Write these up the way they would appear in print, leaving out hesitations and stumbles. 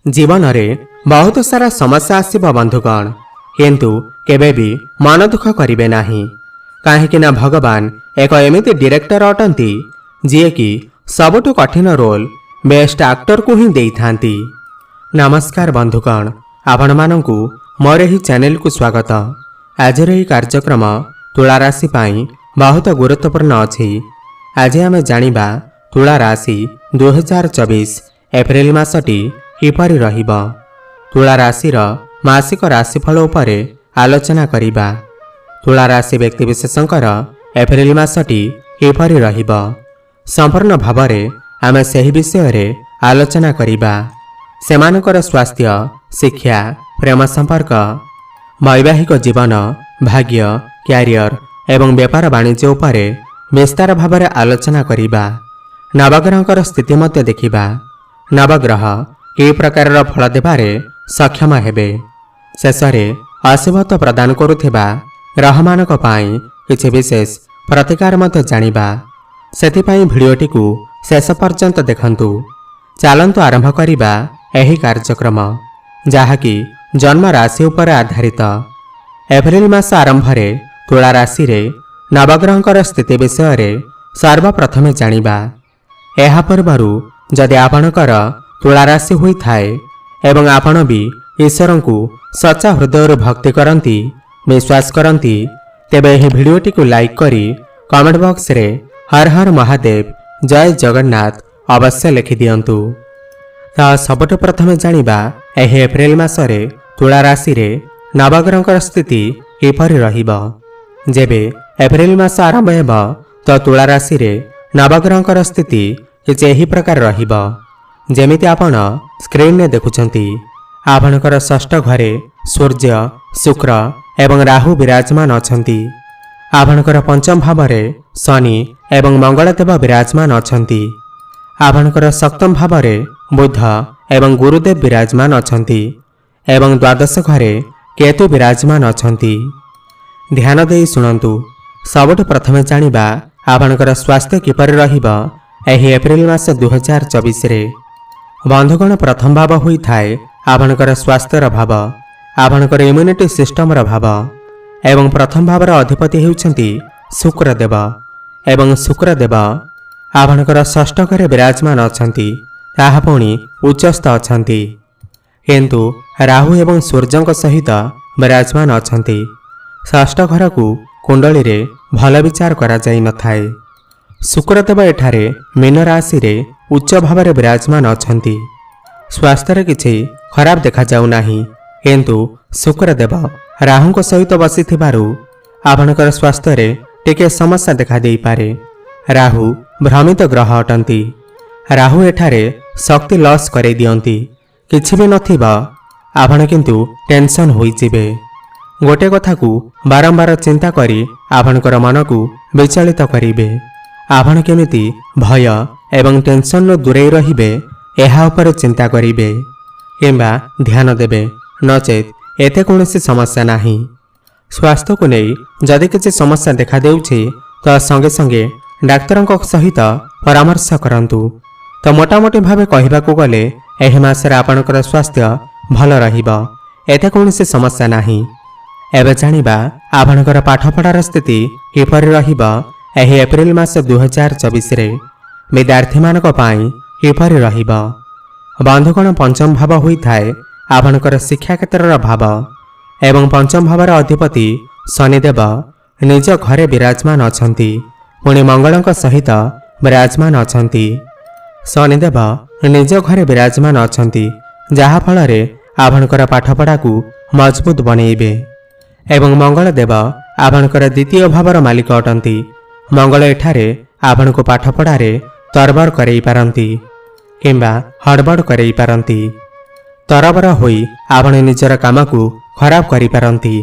जीवन में बहुत सारा समस्या आसब बंधुगण, किंतु केबे भी मन दुख करिवे नाही। काहेकि ना भगवान एक एमिति डायरेक्टर अटंती जी कि सबुठु कठिन रोल बेस्ट एक्टर को ही देई थांती। नमस्कार बंधुगण, आपण मानंकु मोर ही चैनल को स्वागत। आज यह कार्यक्रम तुला राशि पाई बहुत गुरुत्वपूर्ण अछि। आज आम जानिबा तुला राशि 2024 एप्रिल मासटी किपरि रहिबा। तुला राशिर मासिक राशिफल उपरे आलोचना करिबा। तुला राशि व्यक्तिविशेषंकर एप्रिल मासटी किपरि रहिबा संपूर्ण भावरे आम सही विषय रे आलोचना करिबा। सेमानकर स्वास्थ्य, शिक्षा, प्रेम संपर्क, वैवाहिक जीवन, भाग्य, क्यारियर एवं व्यापार वाणिज्य उपरे विस्तार भावरे आलोचना करिबा। नवग्रहकर स्थिति मध्य देखिबा। नवग्रह कि प्रकार फल देबारे सक्षम हेबे। शेषरे अशुभत्व प्रदान करुथिबा ग्रहमानक पाई किछि विशेष प्रतिकार मध्य जानिबा। सेथिपाई भिडियोटी को शेष पर्यंत देखंतु। चलंतु आरंभ करिबा एही कार्यक्रम, जहाँकि जन्म राशि उपर आधारित। एप्रिल मास आरंभ रे तुला राशि रे नवग्रहकर स्थिति विषय रे सर्वप्रथमे जानिबा। एहा पूर्वरु जदि आपणकर तुला राशि होई थाए एवं आपण भी ईश्वर को सच्चा हृदय भक्ति करती, विश्वास करती, तेबे यह भिडियोटी को लाइक करी कमेंट बॉक्स रे हर हर महादेव, जय जगन्नाथ अवश्य लिखि दियंतु। तो सबुठ प्रथमे जानिबा एही एप्रिल मासरे तुला राशि रे नवग्रहकर स्थिति किपरि रहिबा। जेबे एप्रिल मास आरंभ हेबा तो तुला राशि रे नवग्रहकर स्थिति किछि एही प्रकार रहिबा। जेमिति आपण स्क्रीन ने देखुछंती। आपणकर षष्ठ घरे सूर्य, शुक्र एवं राहु विराजमान अछंती। आपणकर पंचम भावरे शनि एवं मंगल देव विराजमान अछंती। आपणकर सप्तम भावरे बुध एवं गुरुदेव विराजमान अछंती एवं द्वादश घरे केतु विराजमान अछंती। ध्यान देई सुनंतु। सबुठ प्रथमे जानिबा आपणकर स्वास्थ्य किपरि रहिबा एही एप्रिल मास 2024 रे। बंधुगण, प्रथम भाव होई थाए आपणकर स्वास्थ्यर भाव, आपणकर इम्यूनिटी सिस्टम भाव एवं प्रथम भावर अधिपति हेउछंती शुक्रदेव एवं शुक्रदेव आपणकर षष्ठ घरे विराजमान अछंती। ताहा पुणी उच्चस्थ अछंती, किंतु राहु एवं सूर्यଙ୍କ सहित विराजमान अछंती। षष्ठ घर को कुंडली रे भल विचार करा जाई न थाए। शुक्रदेव एठारे मीन राशि रे उच्च भावरे विराजमान अछंती। स्वास्थ्य किछि खराब देखा जाउ नाही, किंतु शुक्रदेव राहुଙ୍କ सहित बसिथिबारु आपणकर स्वास्थ्य रे टिके समस्या देखा देई पारे। राहु भ्रमित ग्रह अटंती। राहु एठारे शक्ति लॉस करे दियंती। किछि भी नथिबा आपण किंतु टेंशन होई जिवे। गोटे कथा को बारंबार चिंता करी आपणकर मन को विचलित करिवे। आपण केमिति भय एवं टेंशन रो दूरे रहिबे एहा उपर चिंता करिवे किंबा ध्यान देबे, नचेत एते कोनोसी समस्या नाही। स्वास्थ्य को नहीं जदि किसी समस्या देखा देउछि तो संगे संगे डाक्तरक सहित परामर्श करंतु। तो मोटामोटी भावे कहिबाकू गले एही मासरे आपणकर स्वास्थ्य भल रहिबा, एते कोनोसी समस्या नाही। एबे जानिबा आपणकर पाठपढ़ार स्थिति किपरि रहिबा एही एप्रिल मास 2024 रे विद्यार्थी मानक पाई किपरि रहिबा। बंधुगण, पंचम भाव होई थाए आपणकर शिक्षा क्षेत्रर भाव एवं पंचम भावर अधिपति शनिदेव निज घरे विराजमान अछंती। पुणी मंगलଙ୍କ सहित विराजमान अछंती। शनिदेव निज घरे विराजमान अछंती, जहा फलरे आपणकर पाठपढ़ा को मजबूत बनइबे एवं मंगल देव आपणकर द्वितीय भावर मालिक अटंती। मंगल एठारे आपणको पाठपढ़ा रे तरबर करई पारंती किंबा हड़बड़ करई पारंती। तरबर होई आपण निजर काम को खराब करि पारंती।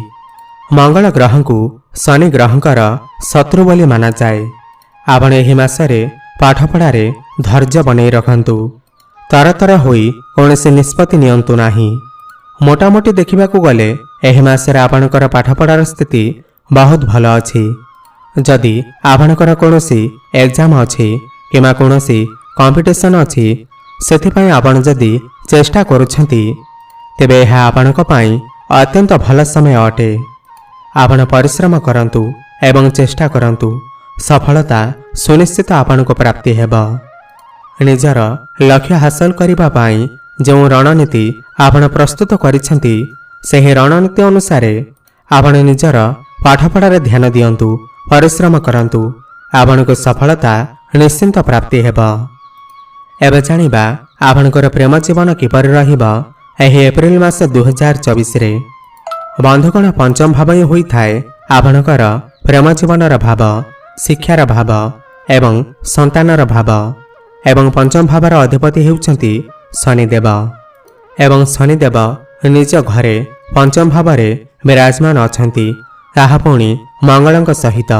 मंगल ग्रह को शनि ग्रहंकर शत्रु बोली माना जाए। आपण एही मासरे पाठपढ़ा रे धैर्य बनै रखंतु। तरतर होई कोनोसी निष्पत्ति नियंतु नाही। मोटामोटी देखिबाकू गले एही मासरे आपणकर पाठपढ़ार स्थिति बहुत भल अछि। जदि आपणकर कोनोसी एग्जाम अछि किमा कोनोसी कंपिटिशन अछि ସେଥିପାଇଁ ଆପଣ ଯଦି ଚେଷ୍ଟା କରୁଛନ୍ତି ତେବେ ଏହା ଆପଣଙ୍କ ପାଇଁ ଅତ୍ୟନ୍ତ ଭଲ ସମୟ ଅଟେ। ଆପଣ ପରିଶ୍ରମ କରନ୍ତୁ ଏବଂ ଚେଷ୍ଟା କରନ୍ତୁ। ସଫଳତା ସୁନିଶ୍ଚିତ ଆପଣଙ୍କୁ ପ୍ରାପ୍ତି ହେବ। ନିଜର ଲକ୍ଷ୍ୟ ହାସଲ କରିବା ପାଇଁ ଯେଉଁ ରଣନୀତି ଆପଣ ପ୍ରସ୍ତୁତ କରିଛନ୍ତି ସେହି ରଣନୀତି ଅନୁସାରେ ଆପଣ ନିଜର ପାଠପଢ଼ାରେ ଧ୍ୟାନ ଦିଅନ୍ତୁ, ପରିଶ୍ରମ କରନ୍ତୁ। ଆପଣଙ୍କୁ ସଫଳତା ନିଶ୍ଚିନ୍ତ ପ୍ରାପ୍ତି ହେବ। ଏବେ ଜାଣିବା ଆପଣଙ୍କର ପ୍ରେମ ଜୀବନ କିପରି ରହିବ ଏହି ଏପ୍ରିଲ ମାସ 2024ରେ। ବନ୍ଧୁଗଣ, ପଞ୍ଚମ ଭାବ ହିଁ ହୋଇଥାଏ ଆପଣଙ୍କର ପ୍ରେମ ଜୀବନର ଭାବ, ଶିକ୍ଷାର ଭାବ ଏବଂ ସନ୍ତାନର ଭାବ। ଏବଂ ପଞ୍ଚମ ଭାବର ଅଧିପତି ହେଉଛନ୍ତି ଶନିଦେବ। ଏବଂ ଶନିଦେବ ନିଜ ଘରେ ପଞ୍ଚମ ଭାବରେ ବିରାଜମାନ ଅଛନ୍ତି, ତାହା ପୁଣି ମଙ୍ଗଳଙ୍କ ସହିତ।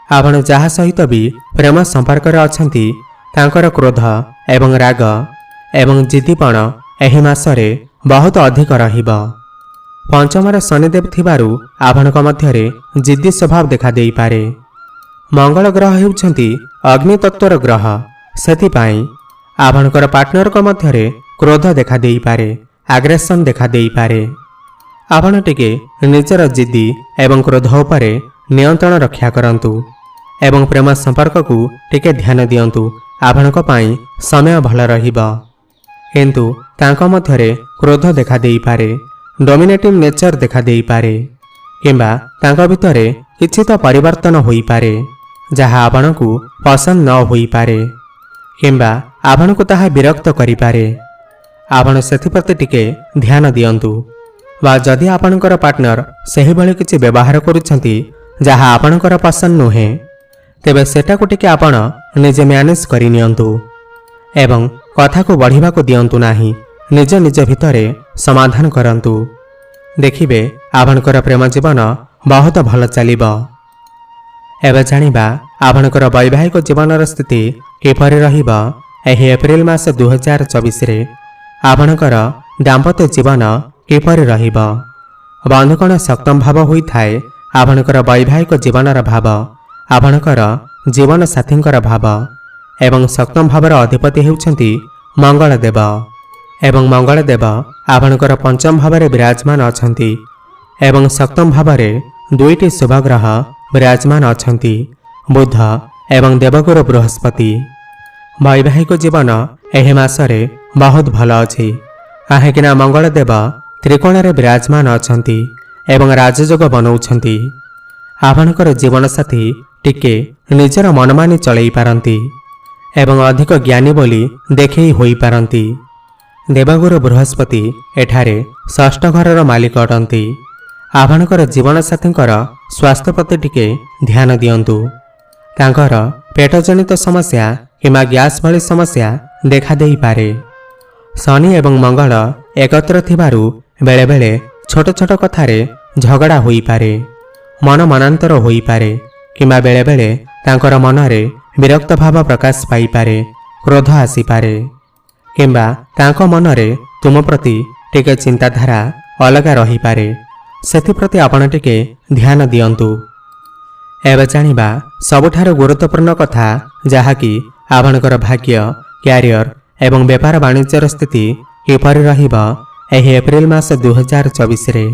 ଆପଣ ଯାହା ସହିତ ବି ପ୍ରେମ ସମ୍ପର୍କରେ ଅଛନ୍ତି ତାଙ୍କର କ୍ରୋଧ ଏବଂ ରାଗ ଏବଂ ଜିଦ୍ଦିପଣ ଏହି ମାସରେ ବହୁତ ଅଧିକ ରହିବ। ପଞ୍ଚମରେ ଶନିଦେବ ଥିବାରୁ ଆପଣଙ୍କ ମଧ୍ୟରେ ଜିଦ୍ଦି ସ୍ୱଭାବ ଦେଖାଦେଇପାରେ। ମଙ୍ଗଳ ଗ୍ରହ ହେଉଛନ୍ତି ଅଗ୍ନି ତତ୍ତ୍ୱର ଗ୍ରହ, ସେଥିପାଇଁ ଆପଣଙ୍କର ପାର୍ଟନରଙ୍କ ମଧ୍ୟରେ କ୍ରୋଧ ଦେଖାଦେଇପାରେ, ଆଗ୍ରେସନ୍ ଦେଖାଦେଇପାରେ। ଆପଣ ଟିକେ ନିଜର ଜିଦ୍ଦି ଏବଂ କ୍ରୋଧ ଉପରେ ନିୟନ୍ତ୍ରଣ ରକ୍ଷା କରନ୍ତୁ ଏବଂ ପ୍ରେମ ସମ୍ପର୍କକୁ ଟିକେ ଧ୍ୟାନ ଦିଅନ୍ତୁ। ଆପଣଙ୍କ ପାଇଁ ସମୟ ଭଲ ରହିବ। କିନ୍ତୁ ତାଙ୍କ ମଧ୍ୟରେ କ୍ରୋଧ ଦେଖାଦେଇପାରେ, ଡୋମିନେଟିଭ ନେଚର ଦେଖାଦେଇପାରେ କିମ୍ବା ତାଙ୍କ ଭିତରେ କିଛି ତ ପରିବର୍ତ୍ତନ ହୋଇପାରେ ଯାହା ଆପଣଙ୍କୁ ପସନ୍ଦ ନ ହୋଇପାରେ କିମ୍ବା ଆପଣଙ୍କୁ ତାହା ବିରକ୍ତ କରିପାରେ। ଆପଣ ସେଥିପ୍ରତି ଟିକେ ଧ୍ୟାନ ଦିଅନ୍ତୁ। ବା ଯଦି ଆପଣଙ୍କର ପାର୍ଟନର ସେହିଭଳି କିଛି ବ୍ୟବହାର କରୁଛନ୍ତି ଯାହା ଆପଣଙ୍କର ପସନ୍ଦ ନୁହେଁ, ତେବେ ସେଟାକୁ ଟିକେ ଆପଣ ନିଜେ ମ୍ୟାନେଜ କରିନିଅନ୍ତୁ ଏବଂ କଥାକୁ ବଢ଼ିବାକୁ ଦିଅନ୍ତୁ ନାହିଁ। ନିଜ ନିଜ ଭିତରେ ସମାଧାନ କରନ୍ତୁ। ଦେଖିବେ ଆପଣଙ୍କର ପ୍ରେମ ଜୀବନ ବହୁତ ଭଲ ଚାଲିବ। ଏବେ ଜାଣିବା ଆପଣଙ୍କର ବୈବାହିକ ଜୀବନର ସ୍ଥିତି କିପରି ରହିବ ଏହି ଏପ୍ରିଲ ମାସ 2024ରେ। ଆପଣଙ୍କର ଦାମ୍ପତ୍ୟ ଜୀବନ କିପରି ରହିବ। ବନ୍ଧୁଗଣ, ସପ୍ତମ ଭାବ ହୋଇଥାଏ ଆପଣଙ୍କର ବୈବାହିକ ଜୀବନର ଭାବ, ଆପଣଙ୍କର ଜୀବନ ସାଥୀଙ୍କର ଭାବ। ଏବଂ ସପ୍ତମ ଭାବର ଅଧିପତି ହେଉଛନ୍ତି ମଙ୍ଗଳ ଦେବ। ଏବଂ ମଙ୍ଗଳ ଦେବ ଆପଣଙ୍କର ପଞ୍ଚମ ଭାବରେ ବିରାଜମାନ ଅଛନ୍ତି ଏବଂ ସପ୍ତମ ଭାବରେ ଦୁଇଟି ଶୁଭଗ୍ରହ ବିରାଜମାନ ଅଛନ୍ତି, ବୁଧ ଏବଂ ଦେବଗୁରୁ ବୃହସ୍ପତି। ବୈବାହିକ ଜୀବନ ଏହି ମାସରେ ବହୁତ ଭଲ ଅଛି, କାହିଁକିନା ମଙ୍ଗଳ ଦେବ ତ୍ରିକୋଣରେ ବିରାଜମାନ ଅଛନ୍ତି ଏବଂ ରାଜଯୋଗ ବନଉଛନ୍ତି। ଆପଣଙ୍କର ଜୀବନସାଥୀ ଟିକେ ନିଜର ମନମାନି ଚଳେଇ ପାରନ୍ତି ଏବଂ ଅଧିକ ଜ୍ଞାନୀ ବୋଲି ଦେଖେଇ ହୋଇପାରନ୍ତି। ଦେବଗୁରୁ ବୃହସ୍ପତି ଏଠାରେ ଷଷ୍ଠ ଘରର ମାଲିକ ଅଟନ୍ତି। ଆପଣଙ୍କର ଜୀବନସାଥୀଙ୍କର ସ୍ୱାସ୍ଥ୍ୟ ପ୍ରତି ଟିକେ ଧ୍ୟାନ ଦିଅନ୍ତୁ। ତାଙ୍କର ପେଟଜନିତ ସମସ୍ୟା କିମ୍ବା ଗ୍ୟାସ୍ ଭଳି ସମସ୍ୟା ଦେଖାଦେଇପାରେ। ଶନି ଏବଂ ମଙ୍ଗଳ ଏକତ୍ର ଥିବାରୁ ବେଳେବେଳେ ଛୋଟ ଛୋଟ କଥାରେ ଝଗଡ଼ା ହୋଇପାରେ, ମନ ମନାନ୍ତର ହୋଇପାରେ କିମ୍ବା ବେଳେବେଳେ ତାଙ୍କର ମନରେ ବିରକ୍ତ ଭାବ ପ୍ରକାଶ ପାଇପାରେ, କ୍ରୋଧ ଆସିପାରେ କିମ୍ବା ତାଙ୍କ ମନରେ ତୁମ ପ୍ରତି ଟିକେ ଚିନ୍ତାଧାରା ଅଲଗା ରହିପାରେ। ସେଥିପ୍ରତି ଆପଣ ଟିକେ ଧ୍ୟାନ ଦିଅନ୍ତୁ। ଏବେ ଜାଣିବା ସବୁଠାରୁ ଗୁରୁତ୍ୱପୂର୍ଣ୍ଣ କଥା, ଯାହାକି ଆପଣଙ୍କର ଭାଗ୍ୟ, କ୍ୟାରିୟର ଏବଂ ବେପାର ବାଣିଜ୍ୟର ସ୍ଥିତି କିପରି ରହିବ ଏହି ଏପ୍ରିଲ ମାସ 2024ରେ।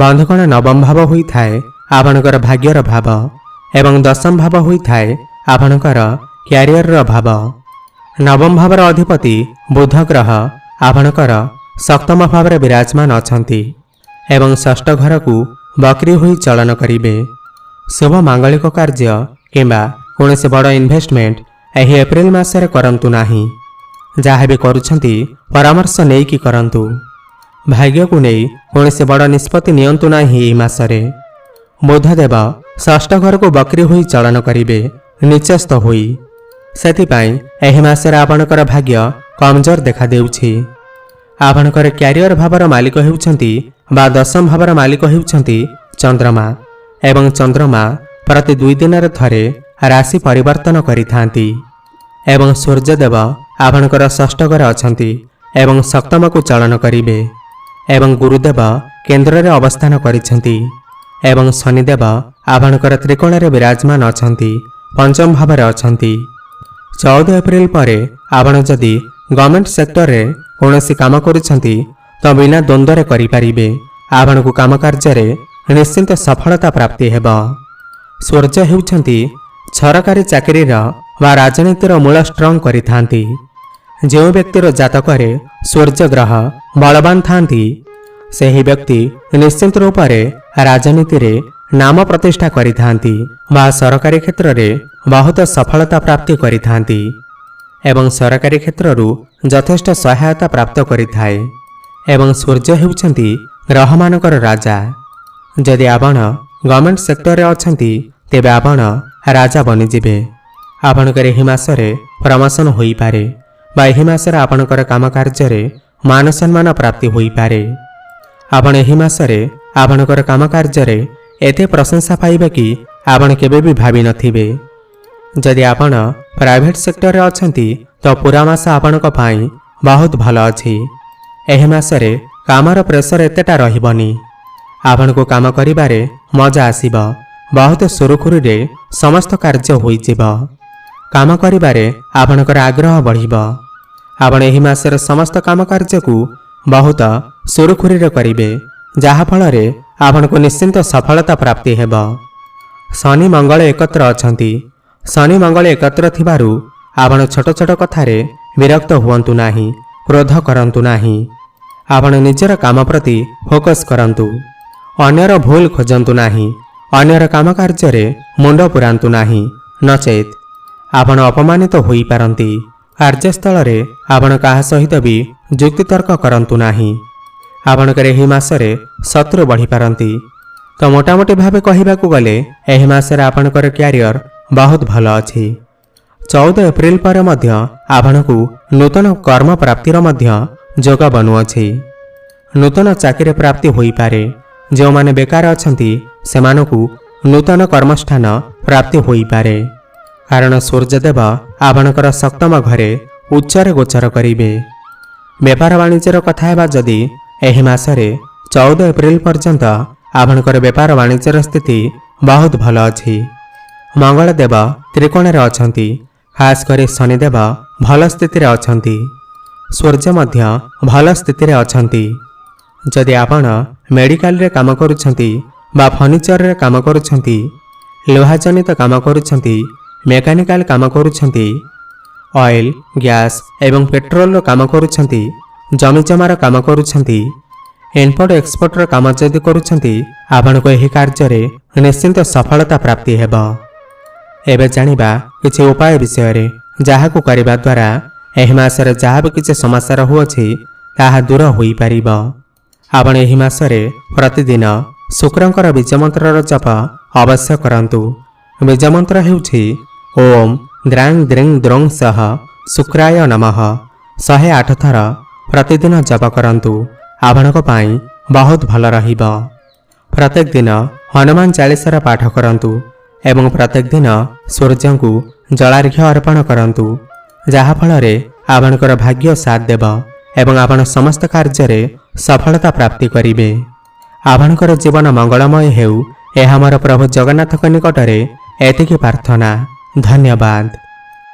ବନ୍ଧୁଗଣ, ନବମ ଭାବ ହୋଇଥାଏ ଆପଣଙ୍କର ଭାଗ୍ୟର ଭାବ ଏବଂ ଦଶମ ଭାବ ହୋଇଥାଏ ଆପଣଙ୍କର କ୍ୟାରିୟରର ଭାବ। ନବମ ଭାବର ଅଧିପତି ବୁଧ ଗ୍ରହ ଆପଣଙ୍କର ସପ୍ତମ ଭାବରେ ବିରାଜମାନ ଅଛନ୍ତି ଏବଂ ଷଷ୍ଠ ଘରକୁ ବକ୍ରି ହୋଇ ଚଳନ କରିବେ। ଶୁଭ ମାଙ୍ଗଳିକ କାର୍ଯ୍ୟ କିମ୍ବା କୌଣସି ବଡ଼ ଇନଭେଷ୍ଟମେଣ୍ଟ ଏହି ଏପ୍ରିଲ ମାସରେ କରନ୍ତୁ ନାହିଁ। ଯାହା ବି କରୁଛନ୍ତି ପରାମର୍ଶ ନେଇକି କରନ୍ତୁ। ଭାଗ୍ୟକୁ ନେଇ କୌଣସି ବଡ଼ ନିଷ୍ପତ୍ତି ନିଅନ୍ତୁ ନାହିଁ ଏହି ମାସରେ। ବୁଧଦେବ ଷଷ୍ଠ ଘରକୁ ବକ୍ରି ହୋଇ ଚଳନ କରିବେ ନିଚସ୍ତ ହୋଇ। ସେଥିପାଇଁ ଏହି ମାସରେ ଆପଣଙ୍କର ଭାଗ୍ୟ କମଜୋର ଦେଖାଦେଉଛି। ଆପଣଙ୍କର କ୍ୟାରିୟର ଭାବର ମାଲିକ ହେଉଛନ୍ତି ବା ଦଶମ ଭାବର ମାଲିକ ହେଉଛନ୍ତି ଚନ୍ଦ୍ରମା ଏବଂ ଚନ୍ଦ୍ରମା ପ୍ରତି 2 ଦିନରେ ଥରେ ରାଶି ପରିବର୍ତ୍ତନ କରିଥାନ୍ତି ଏବଂ ସୂର୍ଯ୍ୟଦେବ ଆପଣଙ୍କର ଷଷ୍ଠ ଘରେ ଅଛନ୍ତି ଏବଂ ସପ୍ତମକୁ ଚଳନ କରିବେ ଏବଂ ଗୁରୁଦେବ କେନ୍ଦ୍ରରେ ଅବସ୍ଥାନ କରିଛନ୍ତି ଏବଂ ଶନିଦେବ ଆପଣଙ୍କର ତ୍ରିକୋଣରେ ବିରାଜମାନ ଅଛନ୍ତି, ପଞ୍ଚମ ଭାବରେ ଅଛନ୍ତି। 14 ଏପ୍ରିଲ ପରେ ଆପଣ ଯଦି गवर्नमेंट सेक्टर रे कौनसी काम करुछंती तो बिना द्वंद्व करें आपको काम कार्य निश्चिंत सफलता प्राप्ति हेब। सूर्य होउछंती सरकारी चाकरी वा राजनीतिर मूल स्ट्रंग करिथांती। जो व्यक्तिर जातक सूर्य ग्रह बलवान थांती सही व्यक्ति निश्चित रूप से राजनीति रे नाम प्रतिष्ठा करिथांती वा सरकारी क्षेत्र में बहुत सफलता प्राप्ति करिथांती एवं सरकारी क्षेत्रु यथेष्ट सहायता प्राप्त करिथाए। एवं सूर्य होउछंती ग्रह मानकर राजा। जदि आपण गवर्नमेंट सेक्टर रे अछंती तेबे आपण राजा बनिजिबे। आपणकर एही मासरे प्रमोशन होई पारे बा एही मासरे आपणकर काम कार्य रे मान सम्मान प्राप्ति होई पारे। आपण एही मासरे आपणकर काम कार्य रे एते प्रशंसा पाइबे कि आपण केबे भी भाबी नथिबे। जदि आपण प्राइवेट सेक्टर रे अछंती तो पूरा मास आपणक पाई बहुत भलो अछि। एही मासरे कामर प्रेशर एतेटा रहिबनी। आपनको काम करिबारे मजा आसीबा। बहुत सुरुखुरु रे समस्त कार्य होई जिबा। काम करिबारे आपणकर आग्रह बढ़िबा। आपण एही मासरे समस्त काम कार्य को बहुत सुरुखुरु रे करिवे जहा फल रे आपनको निश्चिंत सफलता प्राप्ति हेब। शनि मंगल एकत्र अछंती। शनि मंगल एकत्र थिबारु आपण छोट छोट कथारे विरक्त हुवंतु नाही, क्रोध करंतु नाही। आपण निजर काम प्रति फोकस करंतु। अन्यर भूल खोजंतु नाही। अन्यर काम कार्य रे मुंड पुरांतु नाही, नचेत आपण अपमानित होई पारंती। कार्यस्थल रे आपण काहा सहित भी जुक्ति तर्क करंतु नाही। आपणकर एही मासरे शत्रु बढ़ी पारंती। तो मोटामोटी भावे कहिबाकू गले एही मासरे आपणकर क्यारियर बहुत भलो अछि। 14 एप्रिल पर मध्य आपणकू नूतन कर्म प्राप्तिर मध्य जोग बनुअछि। नूतन चाकरी प्राप्ति होई पारे। जो माने बेकार अछंती सेमानकू नूतन कर्मस्थान प्राप्ति होई पारे। कारण सूर्यदेव आपणकर सप्तम घरे उच्चरे गोचर करिवे। व्यापार वाणिज्यर कथा हेबा जदि एही मासरे 14 एप्रिल पर्यंत आपणकर व्यापार वाणिज्यर स्थिति बहुत भलो अछि। मंगल देव त्रिकोण रे अछंती। खास करी शनिदेव भल स्थिति रे अछंती। सूर्य मध्य भल स्थिति रे अछंती। जदि आपण मेडिकल रे काम करुछंती बा फर्निचर रे काम करुछंती, लोहा जनित काम करुछंती, मेकानिकल काम करुछंती, ऑयल गैस एवं पेट्रोल रो काम करुछंती, जमी जमार काम करुछंती, इम्पोर्ट एक्सपोर्ट रो काम जदि करुछंती आपण को एही कार्य रे निश्चिंत सफलता प्राप्ति हेब। एबे जानिबा किछि उपाय विषय रे जाहाकू करिबा द्वारा एही मासरे जहा भी किछि समस्या रहुअछि ताहा दूर होई पारिबा। आपण एही मासरे प्रतिदिन शुक्रंकर बीज मंत्र जप अवश्य करंतु। बीज मंत्र हेउछि ओम द्रांग द्रिंग द्रोंग सह शुक्राय नमः 108 थर प्रतिदिन जप करंतु। आपणक पाई बहुत भल रहिबा। प्रत्येक दिन हनुमान चालीसार पाठ करंतु एवं प्रत्येक दिन सूर्य को जलार्घ्य अर्पण करंतु। जहा फल रे आपणकर भाग्य साथ देव एवं आपण समस्त कार्य रे सफलता प्राप्ति करिवे। आपणकर जीवन मंगलमय हेउ एहा हमर प्रभु जगन्नाथ निकट रे एतिकी प्रार्थना। धन्यवाद।